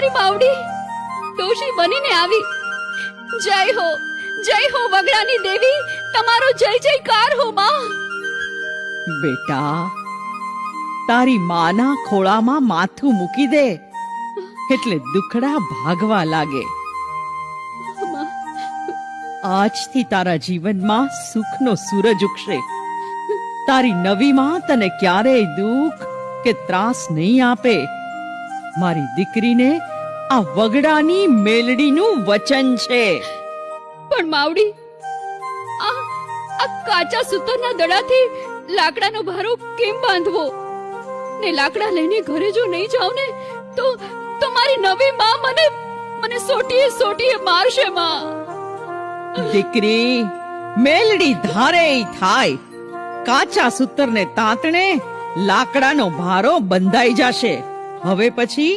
મારી માવડી ડોશી બનીને આવી. જય હો વગડાની દેવી, તમારો જય જયકાર હો માં. બેટા, તારી માના ખોળામાં માથું મૂકી દે એટલે દુખડા ભાગવા લાગે. આજથી તારા જીવનમાં સુખનો સૂરજ ઉગશે. તારી નવી માં તને ક્યારેય દુઃખ કે ત્રાસ નહીં આપે. મારી દીકરીને આ વગડાની મેલડીનું વચન છે. પણ માવડી, આ કાચા સૂતરના દડાથી લાકડાનો ભારો કેમ બાંધવો? ને લાકડા લઈને ઘરે જો નહીં જાવ ને તો મારી નવી માં મને સોટીએ મારશે માં. દીકરી, મેલડી ધારે થાય. કાચા સૂતરને તાંતણે લાકડાનો ભારો બંધાઈ જશે. હવે પછી